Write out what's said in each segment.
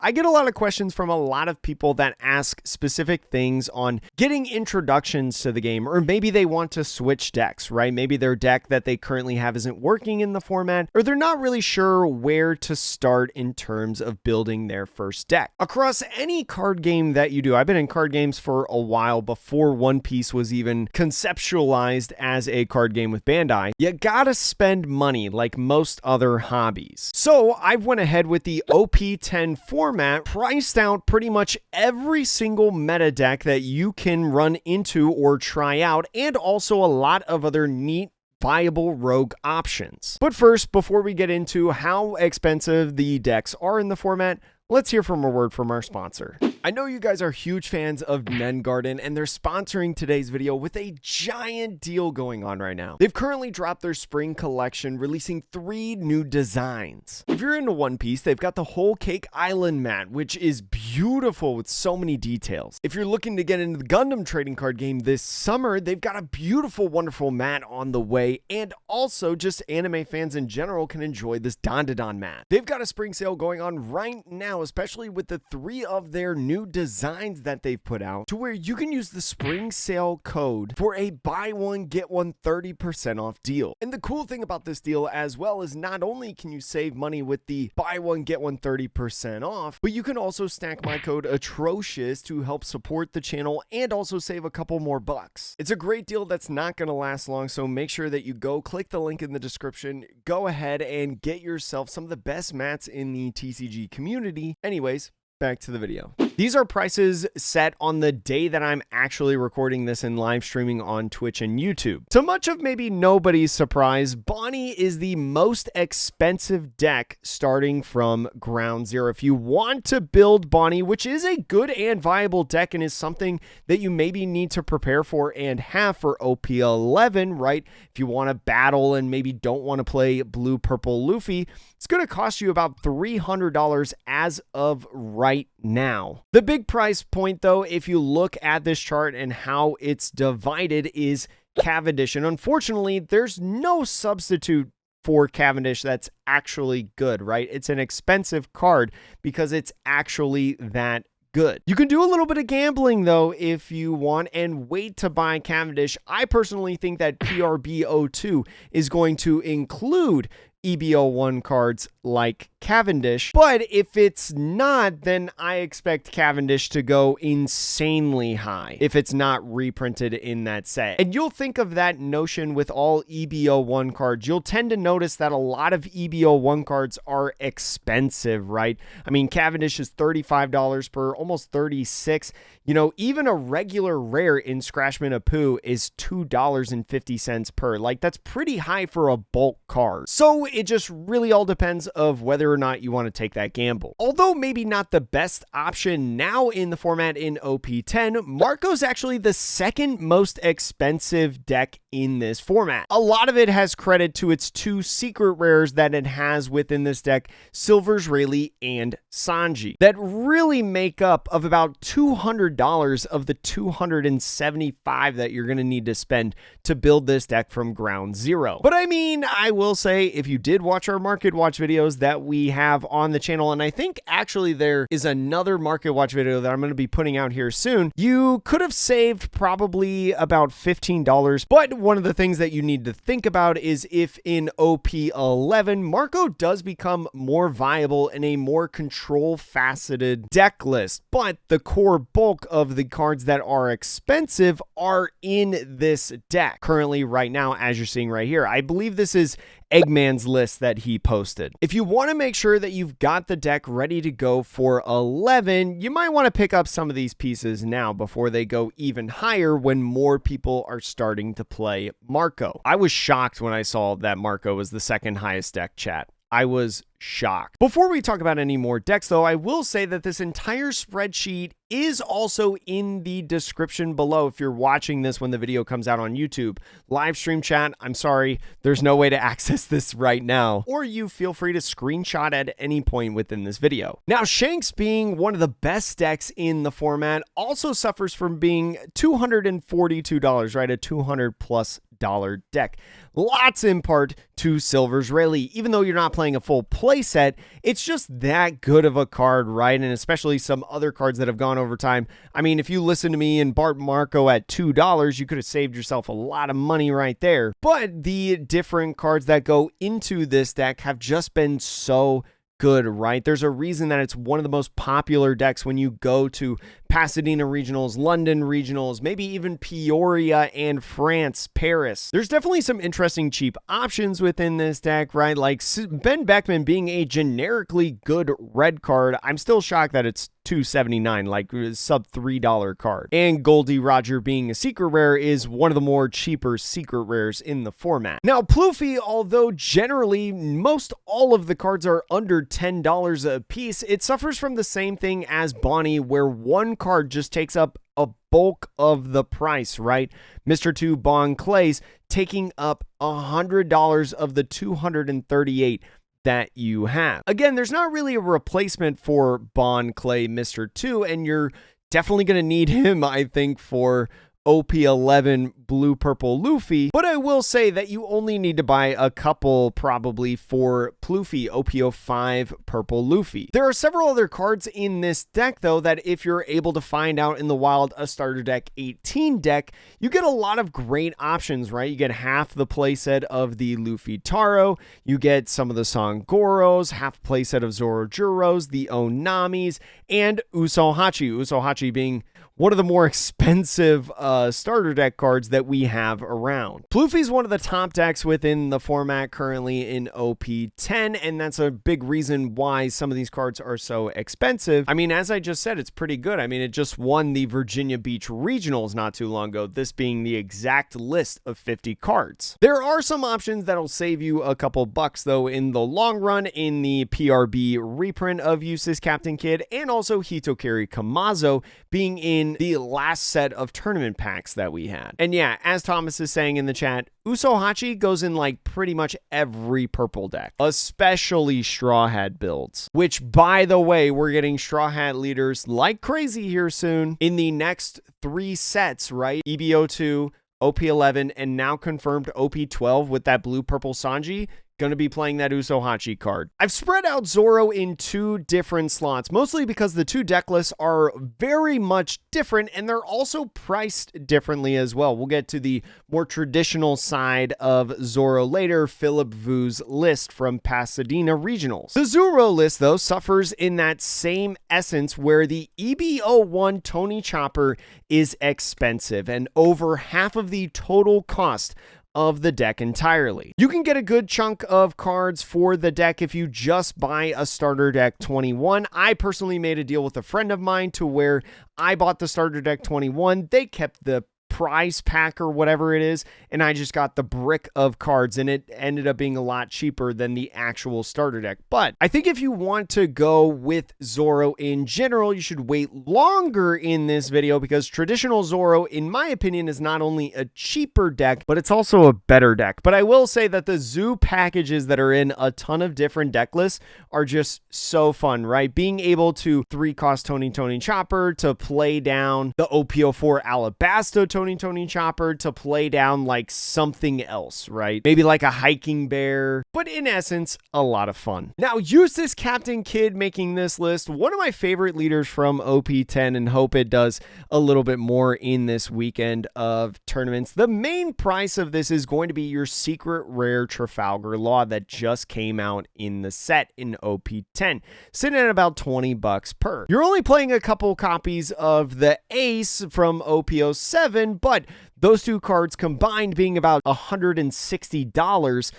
I get a lot of questions from a lot of people that ask specific things on getting introductions to the game, or maybe they want to switch decks, right? Maybe their deck that they currently have isn't working in the format, or they're not really sure where to start in terms of building their first deck. Across any card game that you do, I've been in card games for a while before One Piece was even conceptualized as a card game with Bandai. You gotta spend money like most other hobbies. So I've went ahead with the OP10 format, priced out pretty much every single meta deck that you can run into or try out, and also a lot of other neat viable rogue options. But first, before we get into how expensive the decks are in the format, let's hear from a word from our sponsor. I know you guys are huge fans of Nen Garden, and they're sponsoring today's video with a giant deal going on right now. They've currently dropped their spring collection, releasing 3 new designs. If you're into One Piece, they've got the Whole Cake Island mat, which is beautiful with so many details. If you're looking to get into the Gundam trading card game this summer, they've got a beautiful, wonderful mat on the way, and also just anime fans in general can enjoy this Dandadan mat. They've got a spring sale going on right now, especially with the 3 of their new designs that they've put out, to where you can use the spring sale code for a buy one get one 30% off deal. And the cool thing about this deal as well is not only can you save money with the buy one get one 30% off, but you can also stack my code Atrocious to help support the channel and also save a couple more bucks. It's a great deal that's not going to last long, so make sure that you go click the link in the description, go ahead and get yourself some of the best mats in the TCG community. Anyways, back to the video. These are prices set on the day that I'm actually recording this and live streaming on Twitch and YouTube. To much of maybe nobody's surprise, Bonnie is the most expensive deck starting from ground zero. If you want to build Bonnie, which is a good and viable deck and is something that you maybe need to prepare for and have for OP11, right? If you want to battle and maybe don't want to play blue, purple Luffy, it's going to cost you about $300 as of right now. The big price point, though, if you look at this chart and how it's divided, is Cavendish. And unfortunately, there's no substitute for Cavendish that's actually good, right? It's an expensive card because it's actually that good. You can do a little bit of gambling, though, if you want, and wait to buy Cavendish. I personally think that PRB02 is going to include EBO1 cards like Cavendish, but if it's not, then I expect Cavendish to go insanely high if it's not reprinted in that set. And you'll think of that notion with all EBO1 cards. You'll tend to notice that a lot of EBO1 cards are expensive, right? I mean, Cavendish is $35 per, almost $36. You know, even a regular rare in Scratchman Apu is $2.50 per. Like, that's pretty high for a bulk card. So it just really all depends of whether or not you want to take that gamble. Although maybe not the best option now in the format in OP10, Marco's actually the second most expensive deck in this format. A lot of it has credit to its 2 secret rares that it has within this deck, Silver's Rayleigh and Sanji, that really make up of about $200 of the $275 that you're going to need to spend to build this deck from ground zero. But I mean, I will say, if you did watch our Market Watch videos that we have on the channel, and I think actually there is another Market Watch video that I'm going to be putting out here soon, you could have saved probably about $15. But one of the things that you need to think about is if in OP11, Marco does become more viable in a more control-faceted deck list, but the core bulk of the cards that are expensive are in this deck currently right now, as you're seeing right here. I believe this is Eggman's list that he posted. If you want to make sure that you've got the deck ready to go for 11, you might want to pick up some of these pieces now before they go even higher when more people are starting to play Marco. I was shocked when I saw that Marco was the second highest deck, chat. I was shocked. Before we talk about any more decks, though, I will say that this entire spreadsheet is also in the description below if you're watching this when the video comes out on YouTube. Live stream chat, I'm sorry, there's no way to access this right now, or you feel free to screenshot at any point within this video. Now, Shanks, being one of the best decks in the format, also suffers from being $242, right? A $200+ $5 deck. Lots in part to Silver's Rayleigh. Even though you're not playing a full playset, it's just that good of a card, right? And especially some other cards that have gone over time. I mean, if you listen to me and Bart Marco at $2, you could have saved yourself a lot of money right there. But the different cards that go into this deck have just been so good, right? There's a reason that it's one of the most popular decks when you go to Pasadena regionals, London regionals, maybe even Peoria and France, Paris. There's definitely some interesting cheap options within this deck, right? Like Ben Beckman being a generically good red card. I'm still shocked that it's $2.79, like sub $3 card. And Goldie Roger being a secret rare is one of the more cheaper secret rares in the format. Now, Plouffe, although generally most all of the cards are under $10 a piece, it suffers from the same thing as Bonnie, where one card just takes up a bulk of the price, right? Mr. 2 Bon Clays taking up $100 of the $238 that you have. Again, there's not really a replacement for Bon Clay Mr. 2, and you're definitely going to need him, I think, for OP11 Blue Purple Luffy, but I will say that you only need to buy a couple probably for Plouffe OP05 Purple Luffy. There are several other cards in this deck though that if you're able to find out in the wild a starter deck 18 deck, you get a lot of great options, right? You get half the playset of the Luffy Taro, you get some of the Sangoros, half playset of Zorojuros, the Onamis, and Usohachi. Usohachi being one of the more expensive starter deck cards that we have around. Plouffe is one of the top decks within the format currently in OP10, and that's a big reason why some of these cards are so expensive. I mean, as I just said, it's pretty good. I mean, it just won the Virginia Beach Regionals not too long ago, this being the exact list of 50 cards. There are some options that'll save you a couple bucks, though, in the long run in the PRB reprint of Eustace Captain Kidd, and also Hitokiri Kamazo being in the last set of tournament packs that we had. And yeah, as Thomas is saying in the chat, Usohachi goes in like pretty much every purple deck, especially Straw Hat builds, which by the way, we're getting Straw Hat leaders like crazy here soon in the next 3 sets, right? EBO2, OP11, and now confirmed OP12 with that blue purple Sanji. Going to be playing that Usohachi card. I've spread out Zoro in 2 different slots, mostly because the 2 deck lists are very much different and they're also priced differently as well. We'll get to the more traditional side of Zoro later, Philip Vu's list from Pasadena Regionals. The Zoro list, though, suffers in that same essence where the EB01 Tony Chopper is expensive and over half of the total cost of the deck entirely. You can get a good chunk of cards for the deck if you just buy a starter deck 21. I personally made a deal with a friend of mine to where I bought the starter deck 21. They kept the prize pack or whatever it is, and I just got the brick of cards, and it ended up being a lot cheaper than the actual starter deck. But I think if you want to go with Zoro in general, you should wait longer in this video, because traditional Zoro, in my opinion, is not only a cheaper deck, but it's also a better deck. But I will say that the zoo packages that are in a ton of different deck lists are just so fun, right? Being able to 3-cost Tony Chopper, to play down the OP04 Alabasta Tony Chopper, to play down like something else, right? Maybe like a hiking bear, but in essence, a lot of fun. Now, Eustace Captain Kidd making this list, one of my favorite leaders from OP10, and hope it does a little bit more in this weekend of tournaments. The main price of this is going to be your secret rare Trafalgar Law that just came out in the set in OP10, sitting at about 20 bucks per. You're only playing a couple copies of the Ace from OP07, but those 2 cards combined being about $160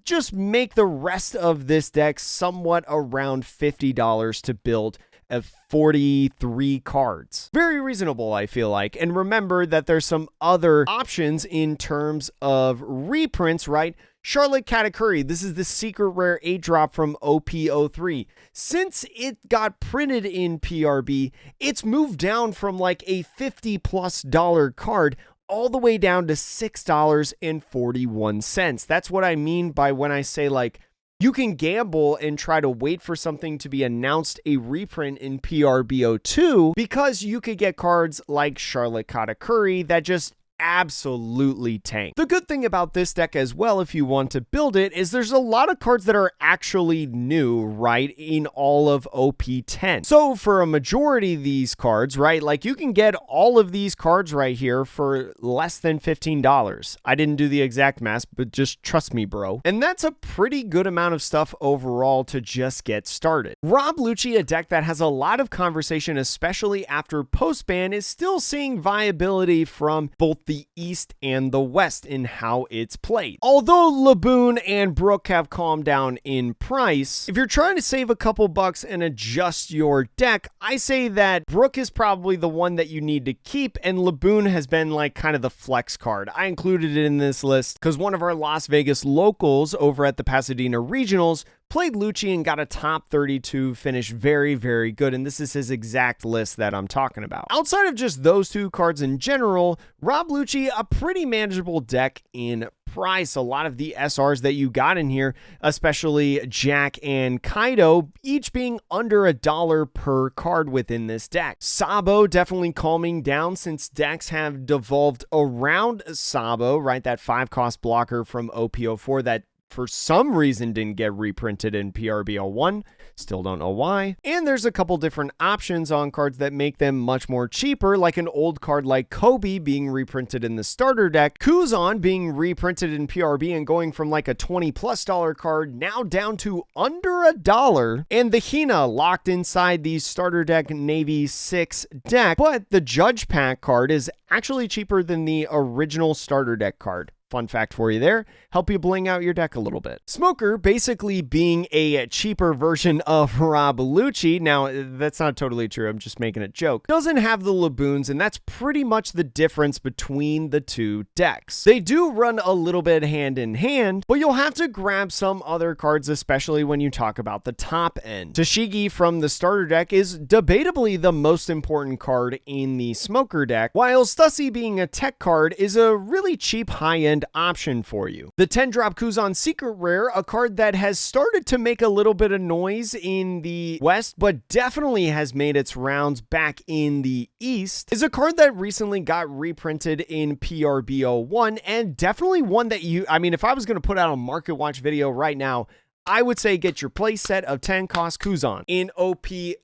just make the rest of this deck somewhat around $50 to build of 43 cards. Very reasonable, I feel like. And remember that there's some other options in terms of reprints, right? Charlotte Katakuri, this is the secret rare 8-drop from OP03. Since it got printed in PRB, it's moved down from like a $50+ card all the way down to $6.41. That's what I mean by when I say, like, you can gamble and try to wait for something to be announced a reprint in PRBO2, because you could get cards like Charlotte Katakuri that just absolutely tank. The good thing about this deck as well, if you want to build it, is there's a lot of cards that are actually new, right, in all of OP10. So for a majority of these cards, right, like you can get all of these cards right here for less than $15. I didn't do the exact math, but just trust me, bro. And that's a pretty good amount of stuff overall to just get started. Rob Lucci, a deck that has a lot of conversation, especially after post-ban, is still seeing viability from both the East and the West in how it's played. Although Laboon and Brook have calmed down in price, if you're trying to save a couple bucks and adjust your deck, I say that Brook is probably the one that you need to keep, and Laboon has been like kind of the flex card. I included it in this list because one of our Las Vegas locals over at the Pasadena Regionals played Lucci and got a top 32 finish. Very, very good. And this is his exact list that I'm talking about. Outside of just those two cards in general, Rob Lucci, a pretty manageable deck in price. A lot of the SRs that you got in here, especially Jack and Kaido, each being under $1 per card within this deck. Sabo definitely calming down since decks have devolved around Sabo, right? That 5-cost blocker from OP04 that for some reason didn't get reprinted in PRBL1. Still don't know why. And there's a couple different options on cards that make them much more cheaper, like an old card like Kobe being reprinted in the starter deck, Kuzan being reprinted in PRB and going from like a $20+ card now down to under $1, and the Hina locked inside the starter deck Navy 6 deck, but the Judge Pack card is actually cheaper than the original starter deck card. Fun fact for you there, help you bling out your deck a little bit. Smoker basically being a cheaper version of Rob Lucci. Now, that's not totally true. I'm just making a joke. Doesn't have the Laboons, and that's pretty much the difference between the two decks. They do run a little bit hand in hand, but you'll have to grab some other cards, especially when you talk about the top end. Tashigi from the starter deck is debatably the most important card in the Smoker deck, while Stussy being a tech card is a really cheap high-end option for you. The 10-drop Kuzan Secret Rare, a card that has started to make a little bit of noise in the West, but definitely has made its rounds back in the East, is a card that recently got reprinted in PRBO1, and definitely one that if I was going to put out a Market Watch video right now, I would say get your play set of 10-cost Kuzan. In OP11,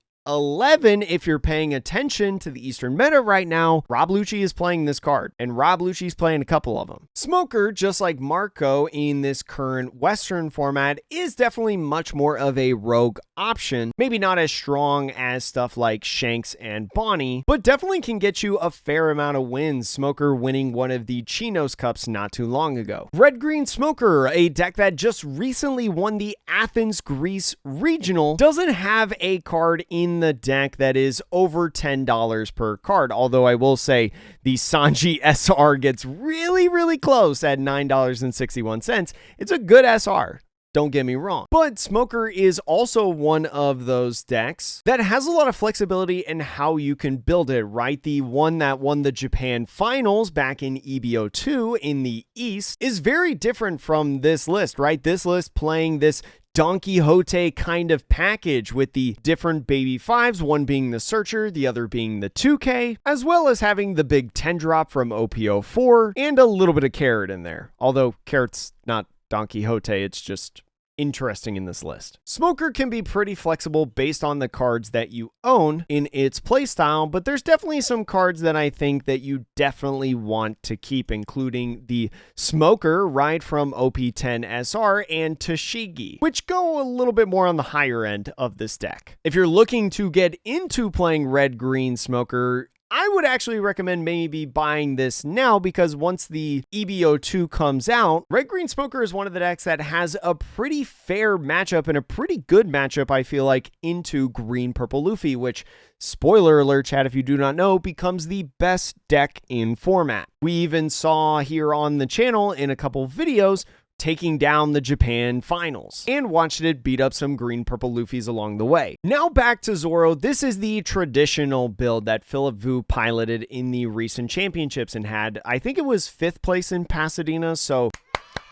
if you're paying attention to the Eastern meta right now, Rob Lucci is playing this card, and Rob Lucci's playing a couple of them. Smoker, just like Marco in this current Western format, is definitely much more of a rogue option. Maybe not as strong as stuff like Shanks and Bonnie, but definitely can get you a fair amount of wins. Smoker winning one of the Chinos Cups not too long ago. Red-Green Smoker, a deck that just recently won the Athens, Greece Regional, doesn't have a card in the deck that is over $10 per card, although I will say the Sanji SR gets really, really close at $9.61. It's a good SR. Don't get me wrong. But Smoker is also one of those decks that has a lot of flexibility in how you can build it, right? The one that won the Japan Finals back in EBO2 in the East is very different from this list, right? This list playing this Don Quixote kind of package with the different baby 5s, one being the Searcher, the other being the 2K, as well as having the big 10-drop from OP04 and a little bit of Carrot in there. Although Carrot's not Don Quixote, it's just interesting in this list. Smoker can be pretty flexible based on the cards that you own in its playstyle, but there's definitely some cards that I think that you definitely want to keep, including the Smoker, right, from OP10 SR, and Tashigi, which go a little bit more on the higher end of this deck. If you're looking to get into playing Red-Green Smoker, I would actually recommend maybe buying this now, because once the EBO2 comes out, Red-Green Smoker is one of the decks that has a pretty fair matchup and a pretty good matchup, I feel like, into Green-Purple Luffy, which, spoiler alert, chat, if you do not know, becomes the best deck in format. We even saw here on the channel in a couple videos taking down the Japan Finals, and watched it beat up some Green-Purple Luffys along the way. Now back to Zoro. This is the traditional build that Philip Vu piloted in the recent championships and had, I think it was 5th place in Pasadena, so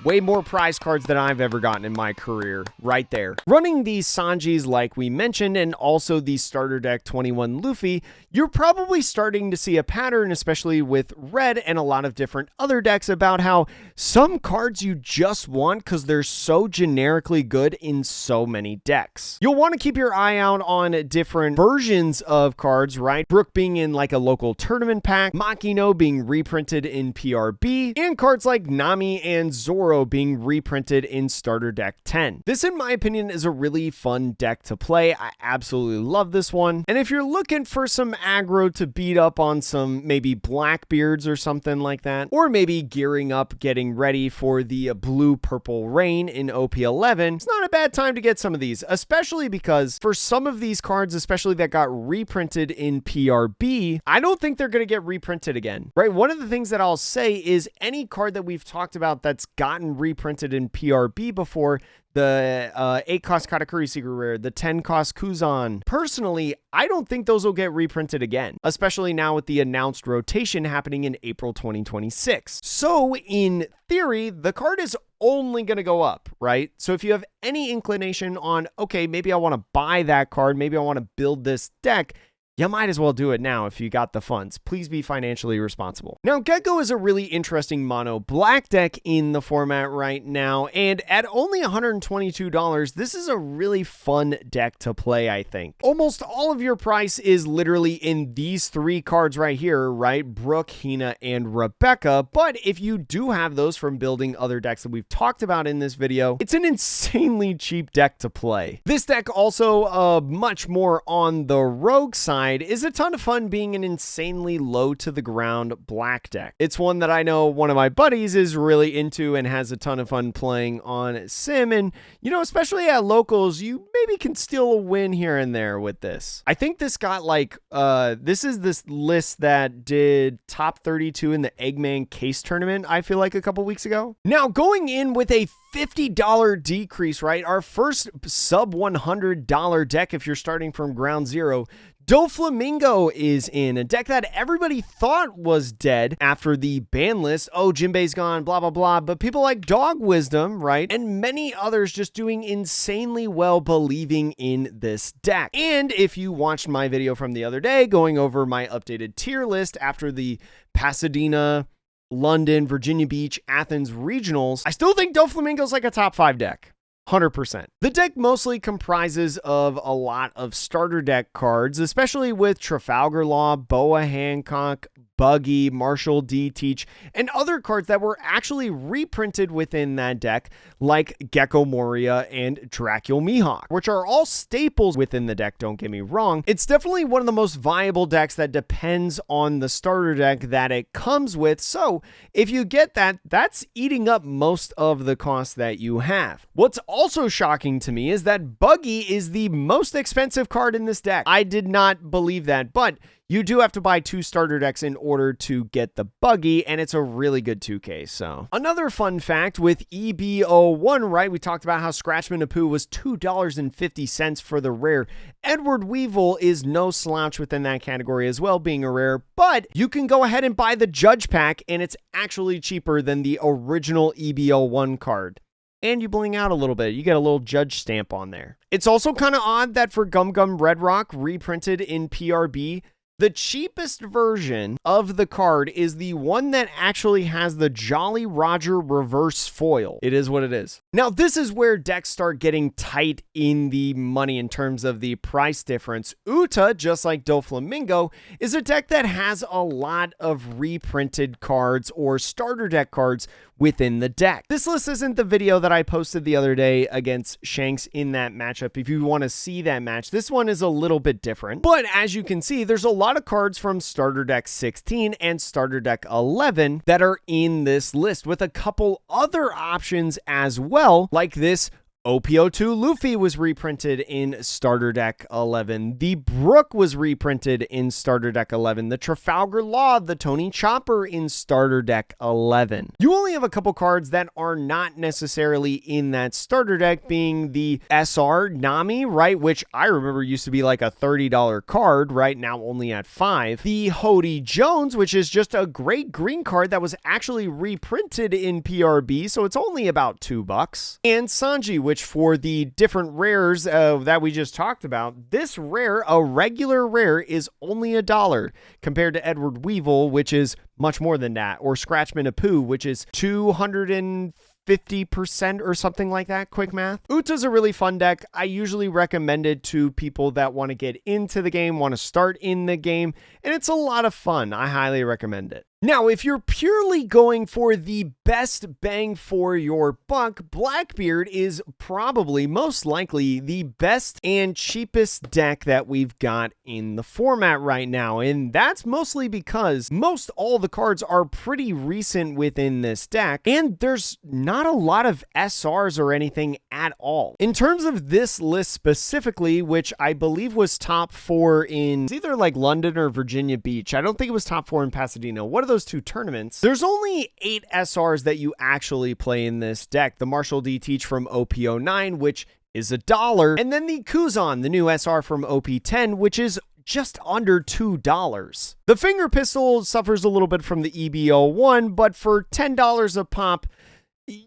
Way more prize cards than I've ever gotten in my career, right there. Running these Sanjis like we mentioned, and also the starter deck 21 Luffy, you're probably starting to see a pattern, especially with red and a lot of different other decks, about how some cards you just want because they're so generically good in so many decks. You'll want to keep your eye out on different versions of cards, right? Brook being in like a local tournament pack, Makino being reprinted in PRB, and cards like Nami and Zoro being reprinted in starter deck 10. This, in my opinion, is a really fun deck to play. I absolutely love this one. And if you're looking for some aggro to beat up on some maybe Blackbeards or something like that, or maybe gearing up, getting ready for the blue-purple rain in OP11, it's not a bad time to get some of these, especially because for some of these cards, especially that got reprinted in PRB, I don't think they're going to get reprinted again, right? One of the things that I'll say is any card that we've talked about that's gotten reprinted in PRB before, the 8-cost Katakuri Secret Rare, the 10-cost Kuzan. Personally, I don't think those will get reprinted again, especially now with the announced rotation happening in April 2026. So in theory, the card is only going to go up, right? So if you have any inclination on, okay, maybe I want to buy that card, maybe I want to build this deck, you might as well do it now if you got the funds. Please be financially responsible. Now, Gecko is a really interesting mono black deck in the format right now, and at only $122, this is a really fun deck to play, I think. Almost all of your price is literally in these three cards right here, right? Brook, Hina, and Rebecca, but if you do have those from building other decks that we've talked about in this video, it's an insanely cheap deck to play. This deck also much more on the rogue side is a ton of fun being an insanely low to the ground black deck. It's one that I know one of my buddies is really into and has a ton of fun playing on Sim, and you know, especially at locals, you maybe can steal a win here and there with this. I think this got like this is this list that did top 32 in the Eggman case tournament, I feel like a couple weeks ago. Now going in with a $50 decrease, right? Our first sub $100 deck if you're starting from ground zero. Doflamingo is in a deck that everybody thought was dead after the ban list. Oh, Jinbei's gone, blah, blah, blah. But people like Dog Wisdom, right? And many others just doing insanely well believing in this deck. And if you watched my video from the other day going over my updated tier list after the Pasadena, London, Virginia Beach, Athens regionals, I still think Doflamingo's like a top 5 deck. 100%. The deck mostly comprises of a lot of starter deck cards, especially with Trafalgar Law, Boa Hancock, Buggy, Marshall D. Teach, and other cards that were actually reprinted within that deck, like Gecko Moria and Dracul Mihawk, which are all staples within the deck, don't get me wrong. It's definitely one of the most viable decks that depends on the starter deck that it comes with, so if you get that, that's eating up most of the cost that you have. What's also shocking to me is that Buggy is the most expensive card in this deck. I did not believe that, but you do have to buy 2 starter decks in order to get the Buggy, and it's a really good 2K, so. Another fun fact with EB01, right? We talked about how Scratchman Apu was $2.50 for the rare. Edward Weevil is no slouch within that category as well, being a rare, but you can go ahead and buy the Judge Pack, and it's actually cheaper than the original EB01 card. And you bling out a little bit. You get a little judge stamp on there. It's also kind of odd that for Gum Gum Red Rock, reprinted in PRB, the cheapest version of the card is the one that actually has the Jolly Roger reverse foil. It is what it is. Now, this is where decks start getting tight in the money in terms of the price difference. Uta, just like Doflamingo, is a deck that has a lot of reprinted cards or starter deck cards within the deck. This list isn't the video that I posted the other day against Shanks in that matchup. If you want to see that match, this one is a little bit different. But as you can see, there's a lot of cards from Starter Deck 16 and Starter Deck 11 that are in this list with a couple other options as well, like this OP02 Luffy was reprinted in Starter Deck 11. The Brook was reprinted in Starter Deck 11. The Trafalgar Law, the Tony Chopper in Starter Deck 11. You only have a couple cards that are not necessarily in that starter deck, being the SR Nami, right, which I remember used to be like a $30 card, right, now only at $5. The Hody Jones, which is just a great green card that was actually reprinted in PRB, so it's only about $2. And Sanji, which for the different rares that we just talked about, this rare, a regular rare, is only $1 compared to Edward Weevil, which is much more than that, or Scratchman Apu, which is 250% or something like that. Quick math. Uta's a really fun deck. I usually recommend it to people that want to get into the game, want to start in the game, and it's a lot of fun. I highly recommend it. Now, if you're purely going for the best bang for your buck, Blackbeard is probably most likely the best and cheapest deck that we've got in the format right now. And that's mostly because most all the cards are pretty recent within this deck, and there's not a lot of SRs or anything at all. In terms of this list specifically, which I believe was top 4 in either like London or Virginia Beach. I don't think it was top 4 in Pasadena. What are those two tournaments? There's only 8 SRs that you actually play in this deck. The Marshall D. Teach from OP09, which is $1, and then the Kuzan, the new SR from OP10, which is just under $2. The Finger Pistol suffers a little bit from the EB01, but for $10 a pop,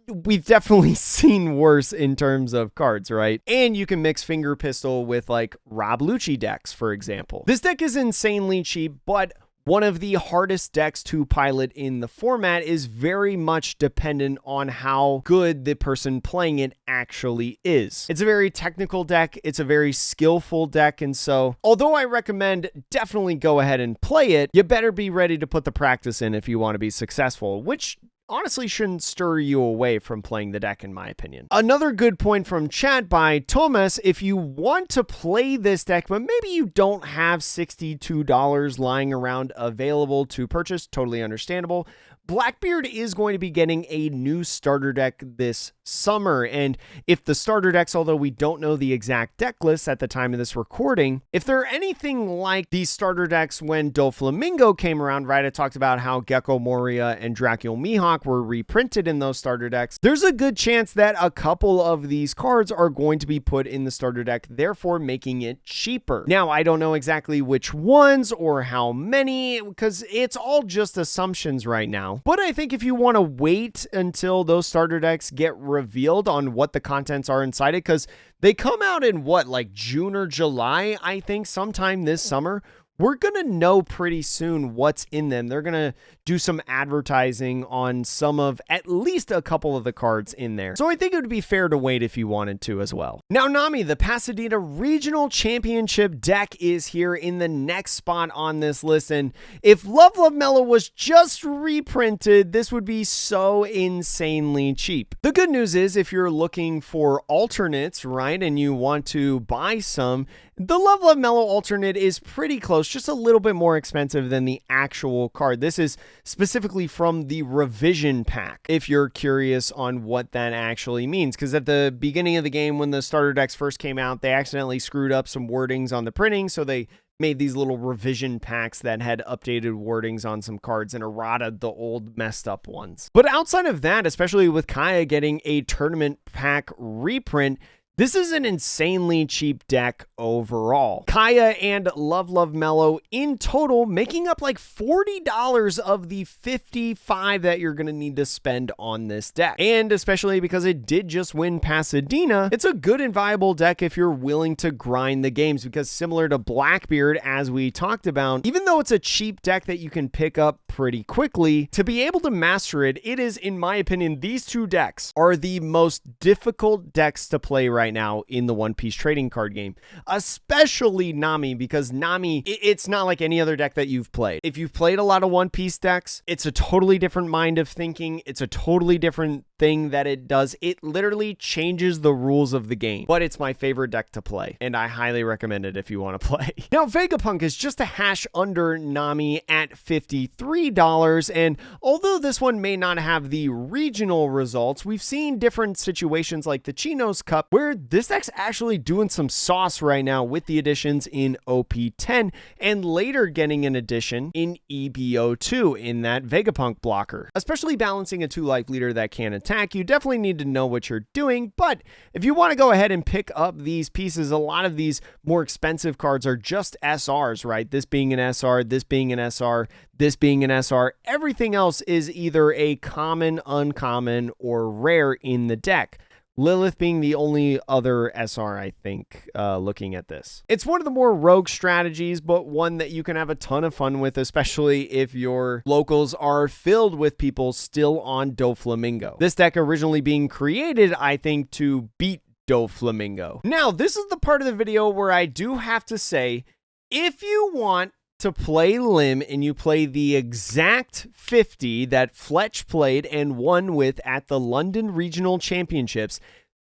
we've definitely seen worse in terms of cards, right? And you can mix Finger Pistol with like Rob Lucci decks, for example. This deck is insanely cheap, but one of the hardest decks to pilot in the format is very much dependent on how good the person playing it actually is. It's a very technical deck. It's a very skillful deck. And so, although I recommend definitely go ahead and play it, you better be ready to put the practice in if you want to be successful, which honestly shouldn't stir you away from playing the deck, in my opinion. Another good point from chat by Thomas: if you want to play this deck, but maybe you don't have $62 lying around available to purchase, totally understandable. Blackbeard is going to be getting a new starter deck this summer, and if the starter decks, although we don't know the exact deck list at the time of this recording, if they're anything like these starter decks when Doflamingo came around, right, I talked about how Gecko Moria and Dracula Mihawk were reprinted in those starter decks, there's a good chance that a couple of these cards are going to be put in the starter deck, therefore making it cheaper. Now, I don't know exactly which ones or how many, because it's all just assumptions right now. But I think if you want to wait until those starter decks get revealed on what the contents are inside it, because they come out in what, like June or July, I think, sometime this summer, we're going to know pretty soon what's in them. They're going to do some advertising on some of at least a couple of the cards in there. So I think it would be fair to wait if you wanted to as well. Now, Nami, the Pasadena Regional Championship deck is here in the next spot on this list. And if Love Love Mellow was just reprinted, this would be so insanely cheap. The good news is if you're looking for alternates, right, and you want to buy some, the Love Love Mellow alternate is pretty close, just a little bit more expensive than the actual card. This is specifically from the revision pack, if you're curious on what that actually means. Because at the beginning of the game, when the starter decks first came out, they accidentally screwed up some wordings on the printing, so they made these little revision packs that had updated wordings on some cards and errata the old messed up ones. But outside of that, especially with Kaya getting a tournament pack reprint, this is an insanely cheap deck overall. Kaya and Love Love Mellow in total making up like $40 of the $55 that you're going to need to spend on this deck. And especially because it did just win Pasadena, it's a good and viable deck if you're willing to grind the games, because similar to Blackbeard, as we talked about, even though it's a cheap deck that you can pick up pretty quickly, to be able to master it, it is, in my opinion, these two decks are the most difficult decks to play right now in the One Piece trading card game, especially Nami, because Nami, it's not like any other deck that you've played. If you've played a lot of One Piece decks, it's a totally different mind of thinking. It's a totally different thing that it does. It literally changes the rules of the game, but it's my favorite deck to play, and I highly recommend it if you want to play. Now, Vegapunk is just a hash under Nami at $53, and although this one may not have the regional results, we've seen different situations like the Chinos Cup where this deck's actually doing some sauce right now with the additions in OP10 and later getting an addition in EBO2 in that Vegapunk blocker. Especially balancing a 2-life leader that can attack, you definitely need to know what you're doing, but if you want to go ahead and pick up these pieces, a lot of these more expensive cards are just SRs, right? This being an SR, this being an SR, this being an SR. Everything else is either a common, uncommon, or rare in the deck. Lilith being the only other SR, I think, looking at this. It's one of the more rogue strategies, but one that you can have a ton of fun with, especially if your locals are filled with people still on Doflamingo. This deck originally being created, I think, to beat Doflamingo. Now, this is the part of the video where I do have to say, if you want to play Lim and you play the exact 50 that Fletch played and won with at the London Regional Championships,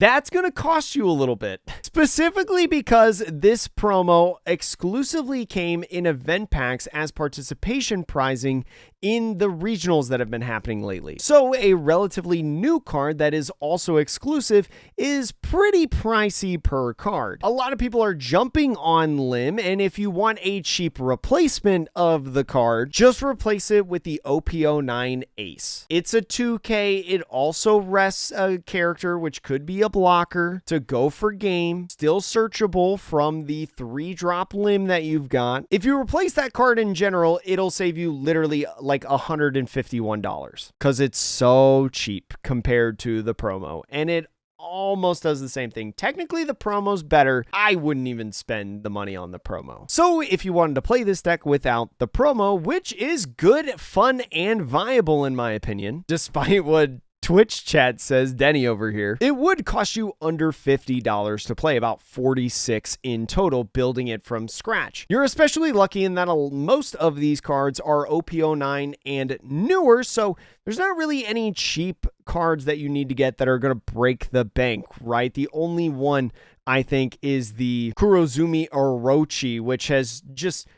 that's going to cost you a little bit. Specifically because this promo exclusively came in event packs as participation prizing in the regionals that have been happening lately. So a relatively new card that is also exclusive is pretty pricey per card. A lot of people are jumping on Lim, and if you want a cheap replacement of the card, just replace it with the OP09 Ace. It's a 2K. It also rests a character, which could be a blocker, to go for game, still searchable from the 3-drop Lim that you've got. If you replace that card in general, it'll save you literally like $151 because it's so cheap compared to the promo, and it almost does the same thing. Technically, the promo's better. I wouldn't even spend the money on the promo. So if you wanted to play this deck without the promo, which is good, fun, and viable in my opinion, despite what Twitch chat says, Denny over here, it would cost you under $50 to play, about $46 in total, building it from scratch. You're especially lucky in that most of these cards are OP09 and newer, so there's not really any cheap cards that you need to get that are going to break the bank, right? The only one, I think, is the Kurozumi Orochi, which has just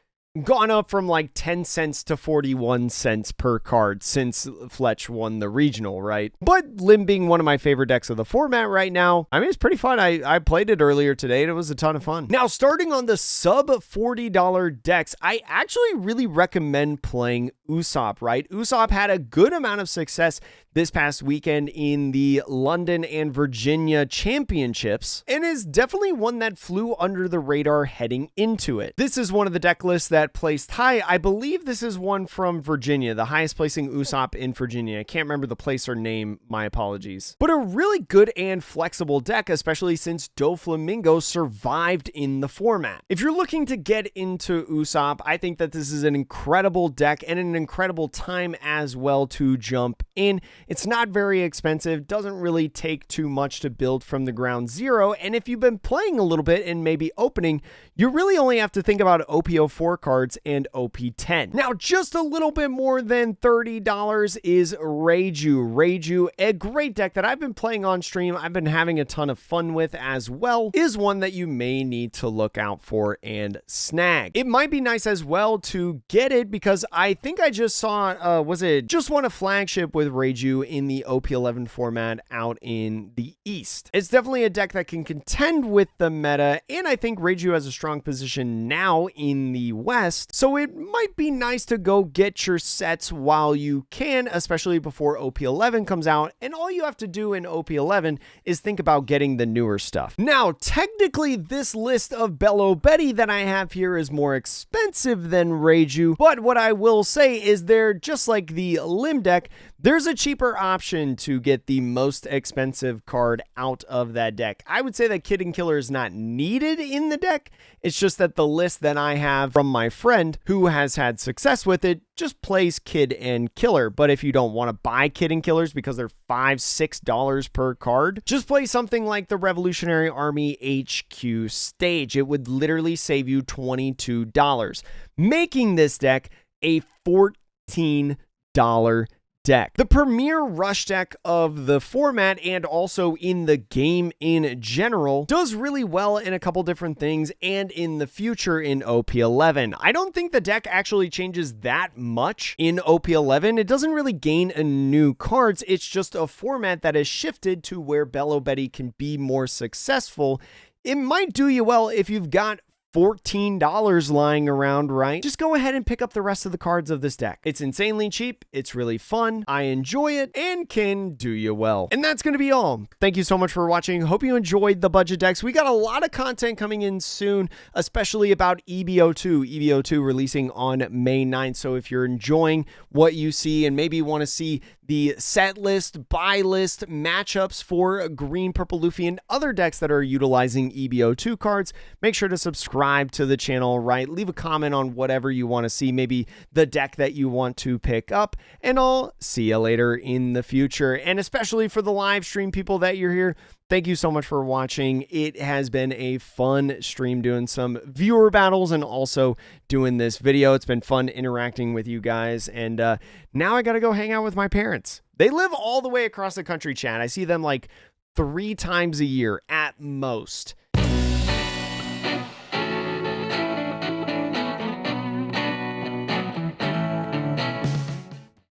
gone up from like 10 cents to 41 cents per card since Fletch won the regional, right? But Lim being one of my favorite decks of the format right now, I mean, it's pretty fun. I played it earlier today and it was a ton of fun. Now, starting on the sub $40 decks, I actually really recommend playing Usopp, right? Usopp had a good amount of success this past weekend in the London and Virginia championships, and is definitely one that flew under the radar heading into it. This is one of the deck lists that placed high. I believe this is one from Virginia, the highest placing Usopp in Virginia. I can't remember the place or name, my apologies. But a really good and flexible deck, especially since Doflamingo survived in the format. If you're looking to get into Usopp, I think that this is an incredible deck and an incredible time as well to jump in. It's not very expensive, doesn't really take too much to build from the ground zero, and if you've been playing a little bit and maybe opening, you really only have to think about OP04 cards and OP10. Now, just a little bit more than $30 is Reiju. Reiju, a great deck that I've been playing on stream, I've been having a ton of fun with as well, is one that you may need to look out for and snag. It might be nice as well to get it because I think I just saw, just won a flagship with Reiju in the OP11 format out in the East. It's definitely a deck that can contend with the meta, and I think Reiju has a strong position now in the West, so it might be nice to go get your sets while you can, especially before OP11 comes out, and all you have to do in OP11 is think about getting the newer stuff. Now, technically, this list of Bello Betty that I have here is more expensive than Reiju, but what I will say is they're just like the Lim deck, there's a cheaper option to get the most expensive card out of that deck. I would say that Kid and Killer is not needed in the deck. It's just that the list that I have from my friend who has had success with it just plays Kid and Killer. But if you don't want to buy Kid and Killers because they're $5, $6 per card, just play something like the Revolutionary Army HQ stage. It would literally save you $22, making this deck a $14 deck. The premier rush deck of the format and also in the game in general does really well in a couple different things and in the future in OP11. I don't think the deck actually changes that much in OP11. It doesn't really gain a new cards. It's just a format that has shifted to where Bello Betty can be more successful. It might do you well if you've got $14 lying around, right? Just go ahead and pick up the rest of the cards of this deck. It's insanely cheap, it's really fun, I enjoy it, and can do you well. And that's going to be all. Thank you so much for watching. Hope you enjoyed the budget decks. We got a lot of content coming in soon, especially about EBO2. EBO2 releasing on May 9th. So if you're enjoying what you see and maybe want to see the set list, buy list, matchups for green, purple, Luffy, and other decks that are utilizing EBO2 cards, make sure to subscribe to the channel, right? Leave a comment on whatever you want to see, maybe the deck that you want to pick up, and I'll see you later in the future. And especially for the live stream people that you're here, thank you so much for watching. It has been a fun stream doing some viewer battles and also doing this video. It's been fun interacting with you guys. And now I got to go hang out with my parents. They live all the way across the country, chat. I see them like 3 times a year at most.